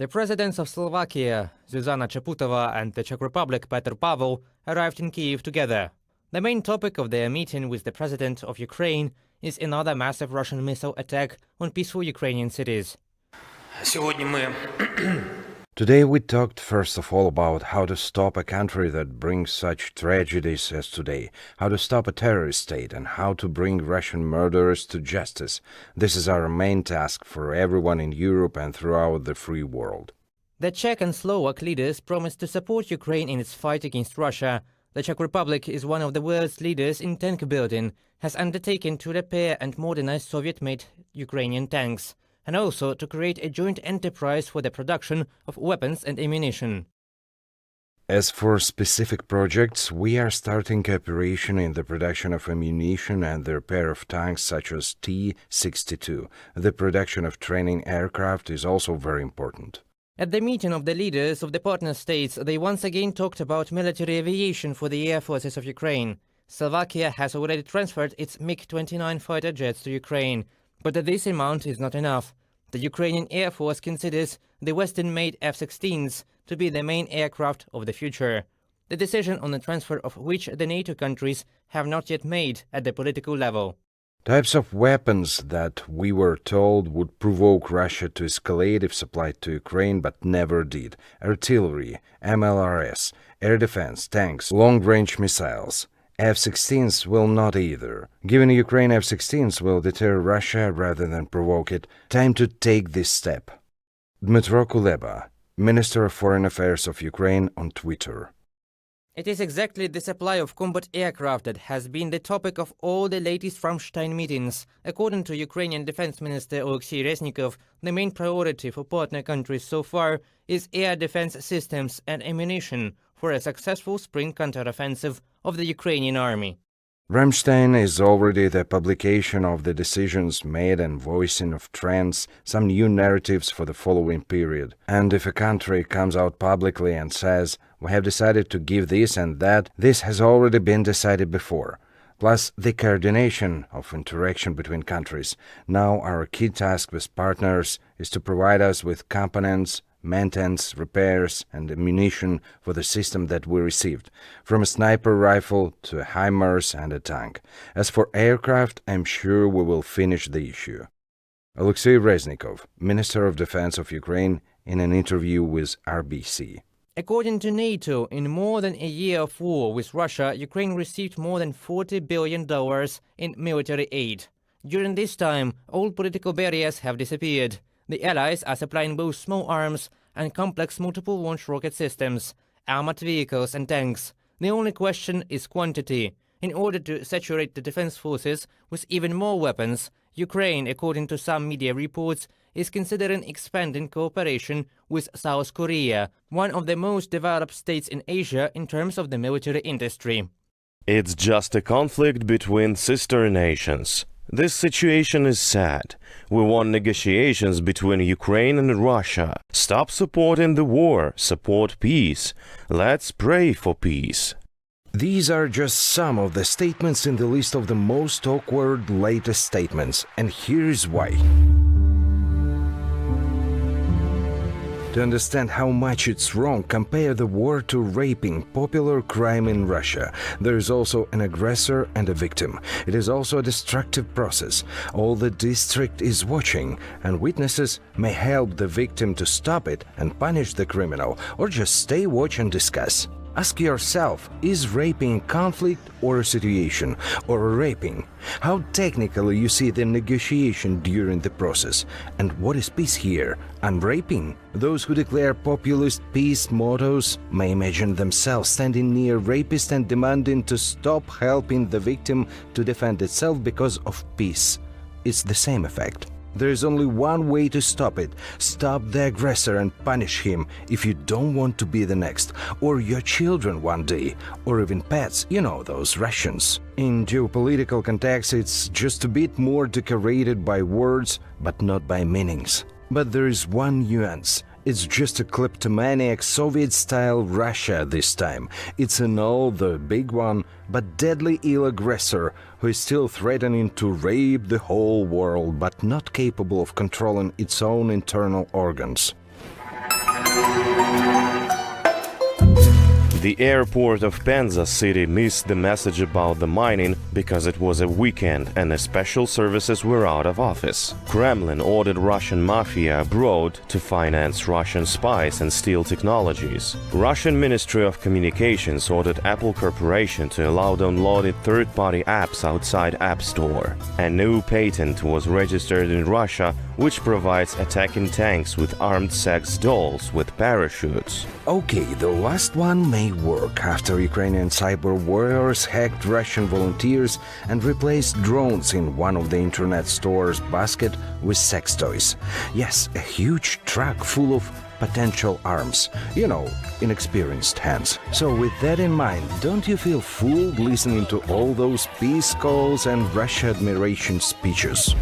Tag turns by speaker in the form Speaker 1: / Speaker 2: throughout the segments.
Speaker 1: The presidents of Slovakia, Zuzana Čaputová, and the Czech Republic, Petr Pavel, arrived in Kyiv together. The main topic of their meeting with the president of Ukraine is another massive Russian missile attack on peaceful Ukrainian cities.
Speaker 2: Today we talked first of all about how to stop a country that brings such tragedies as today, how to stop a terrorist state, and how to bring Russian murderers to justice. This is our main task for everyone in Europe and throughout the free world.
Speaker 1: The Czech and Slovak leaders promised to support Ukraine in its fight against Russia. The Czech Republic is one of the world's leaders in tank building, has undertaken to repair and modernize Soviet-made Ukrainian tanks, and also to create a joint enterprise for the production of weapons and ammunition.
Speaker 2: As for specific projects, we are starting cooperation in the production of ammunition and the repair of tanks such as T-62. The production of training aircraft is also very important.
Speaker 1: At the meeting of the leaders of the partner states, they once again talked about military aviation for the air forces of Ukraine. Slovakia has already transferred its MiG-29 fighter jets to Ukraine, but this amount is not enough. The Ukrainian Air Force considers the Western-made F-16s to be the main aircraft of the future. The decision on the transfer of which the NATO countries have not yet made at the political level.
Speaker 2: Types of weapons that we were told would provoke Russia to escalate if supplied to Ukraine but never did: artillery, MLRS, air defense, tanks, long-range missiles. F-16s will not either. Giving Ukraine F-16s will deter Russia rather than provoke it. Time to take this step. Dmytro Kuleba, Minister of Foreign Affairs of Ukraine, on Twitter.
Speaker 1: It is exactly the supply of combat aircraft that has been the topic of all the latest Ramstein meetings. According to Ukrainian Defense Minister Oleksiy Reznikov, the main priority for partner countries so far is air defense systems and ammunition for a successful spring counteroffensive of the Ukrainian army.
Speaker 2: Ramstein is already the publication of the decisions made and voicing of trends, some new narratives for the following period. And if a country comes out publicly and says, "We have decided to give this and that," this has already been decided before. Plus the coordination of interaction between countries. Now our key task with partners is to provide us with components, maintenance, repairs and ammunition for the system that we received, from a sniper rifle to a HIMARS and a tank. As for aircraft, I'm sure we will finish the issue. Oleksiy Reznikov, Minister of Defense of Ukraine, in an interview with RBC.
Speaker 1: According to NATO, in more than a year of war with Russia, Ukraine received more than $40 billion in military aid. During this time, all political barriers have disappeared. The Allies are supplying both small arms and complex multiple-launch rocket systems, armored vehicles and tanks. The only question is quantity. In order to saturate the defense forces with even more weapons, Ukraine, according to some media reports, is considering expanding cooperation with South Korea, one of the most developed states in Asia in terms of the military industry.
Speaker 3: It's just a conflict between sister nations. This situation is sad. We want negotiations between Ukraine and Russia. Stop supporting the war, support peace. Let's pray for peace.
Speaker 2: These are just some of the statements in the list of the most awkward latest statements, and here's why. To understand how much it's wrong, compare the war to raping, popular crime in Russia. There is also an aggressor and a victim. It is also a destructive process. All the district is watching, and witnesses may help the victim to stop it and punish the criminal, or just stay, watch and discuss. Ask yourself, is raping conflict or a situation, or a raping? How technically you see the negotiation during the process? And what is peace here? Unraping? Those who declare populist peace mottos may imagine themselves standing near rapist and demanding to stop helping the victim to defend itself because of peace. It's the same effect. There is only one way to stop it. Stop the aggressor and punish him if you don't want to be the next, or your children one day, or even pets, you know, those Russians. In geopolitical context, it's just a bit more decorated by words, but not by meanings. But there is one nuance. It's just a kleptomaniac Soviet-style Russia this time. It's an old, the big one, but deadly ill aggressor who is still threatening to rape the whole world, but not capable of controlling its own internal organs.
Speaker 3: The airport of Penza city missed the message about the mining because it was a weekend and the special services were out of office. Kremlin ordered Russian mafia abroad to finance Russian spies and steal technologies. Russian Ministry of Communications ordered Apple Corporation to allow downloaded third-party apps outside App Store. A new patent was registered in Russia which provides attacking tanks with armed sex dolls with parachutes.
Speaker 2: Okay, the last one may work after Ukrainian cyber warriors hacked Russian volunteers and replaced drones in one of the internet store's basket with sex toys. Yes, a huge truck full of potential arms, inexperienced hands. So with that in mind, don't you feel fooled listening to all those peace calls and Russia admiration speeches?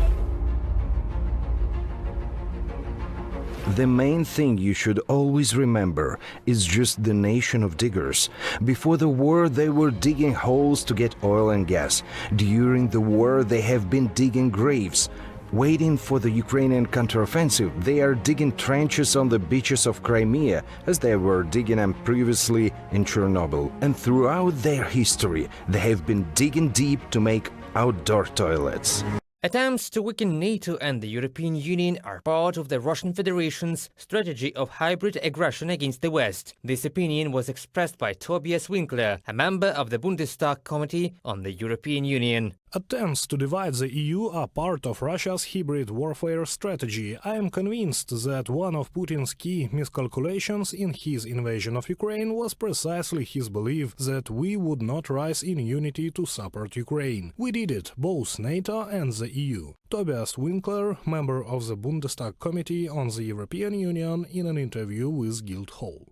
Speaker 2: The main thing you should always remember is just the nation of diggers. Before the war, they were digging holes to get oil and gas. During the war, they have been digging graves. Waiting for the Ukrainian counteroffensive, they are digging trenches on the beaches of Crimea, as they were digging them previously in Chernobyl. And throughout their history, they have been digging deep to make outdoor toilets.
Speaker 1: Attempts to weaken NATO and the European Union are part of the Russian Federation's strategy of hybrid aggression against the West. This opinion was expressed by Tobias Winkler, a member of the Bundestag Committee on the European Union.
Speaker 4: Attempts to divide the EU are part of Russia's hybrid warfare strategy. I am convinced that one of Putin's key miscalculations in his invasion of Ukraine was precisely his belief that we would not rise in unity to support Ukraine. We did it, both NATO and the EU. Tobias Winkler, member of the Bundestag Committee on the European Union, in an interview with Guildhall.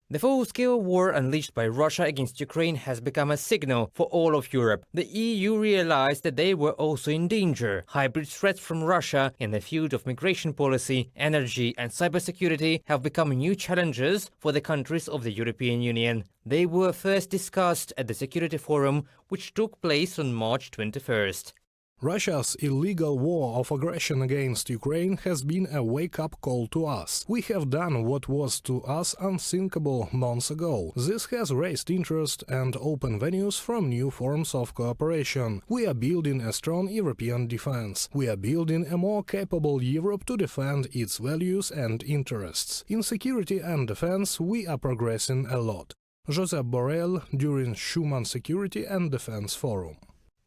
Speaker 1: The full-scale war unleashed by Russia against Ukraine has become a signal for all of Europe. The EU realized that they were also in danger. Hybrid threats from Russia in the field of migration policy, energy and cybersecurity have become new challenges for the countries of the European Union. They were first discussed at the Security Forum, which took place on March 21st.
Speaker 4: Russia's illegal war of aggression against Ukraine has been a wake-up call to us. We have done what was to us unthinkable months ago. This has raised interest and opened venues from new forms of cooperation. We are building a strong European defense. We are building a more capable Europe to defend its values and interests. In security and defense, we are progressing a lot. Josep Borrell during Schuman Security and Defense Forum.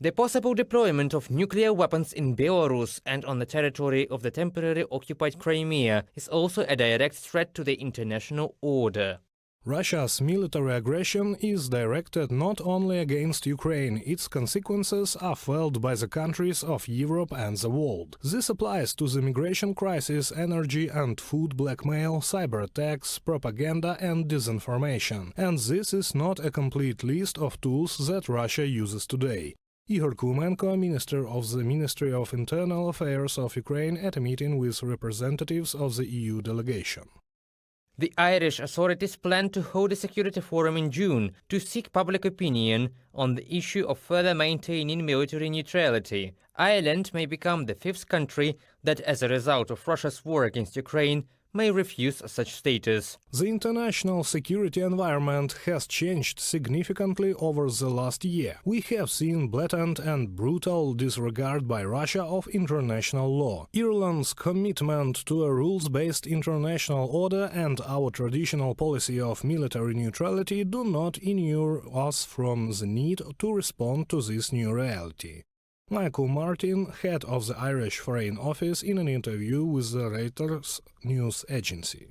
Speaker 1: The possible deployment of nuclear weapons in Belarus and on the territory of the temporarily occupied Crimea is also a direct threat to the international order.
Speaker 4: Russia's military aggression is directed not only against Ukraine, its consequences are felt by the countries of Europe and the world. This applies to the migration crisis, energy and food blackmail, cyber attacks, propaganda and disinformation. And this is not a complete list of tools that Russia uses today. Igor Kumenko, Minister of the Ministry of Internal Affairs of Ukraine, at a meeting with representatives of the EU delegation.
Speaker 1: The Irish authorities plan to hold a security forum in June to seek public opinion on the issue of further maintaining military neutrality. Ireland may become the fifth country that, as a result of Russia's war against Ukraine, may refuse such status.
Speaker 4: The international security environment has changed significantly over the last year. We have seen blatant and brutal disregard by Russia of international law. Ireland's commitment to a rules-based international order and our traditional policy of military neutrality do not inure us from the need to respond to this new reality. Michael Martin, head of the Irish Foreign Office, in an interview with the Reuters news agency.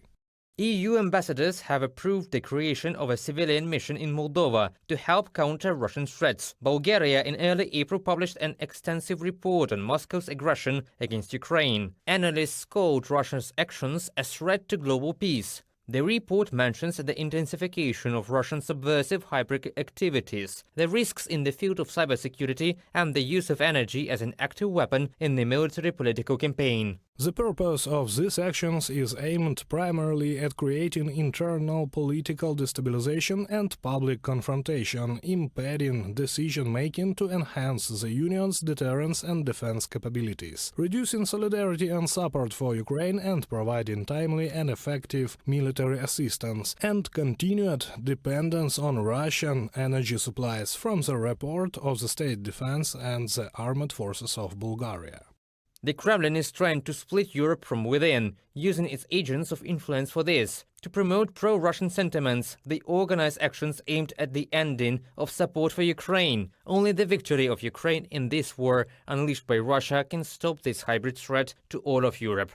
Speaker 1: EU ambassadors have approved the creation of a civilian mission in Moldova to help counter Russian threats. Bulgaria in early April published an extensive report on Moscow's aggression against Ukraine. Analysts called Russia's actions a threat to global peace. The report mentions the intensification of Russian subversive hybrid activities, the risks in the field of cybersecurity, and the use of energy as an active weapon in the military political campaign.
Speaker 4: The purpose of these actions is aimed primarily at creating internal political destabilization and public confrontation, impeding decision-making to enhance the Union's deterrence and defense capabilities, reducing solidarity and support for Ukraine and providing timely and effective military assistance, and continued dependence on Russian energy supplies from the report of the State Defense and the Armed Forces of Bulgaria.
Speaker 1: The Kremlin is trying to split Europe from within, using its agents of influence for this. To promote pro-Russian sentiments, they organize actions aimed at the ending of support for Ukraine. Only the victory of Ukraine in this war unleashed by Russia can stop this hybrid threat to all of Europe.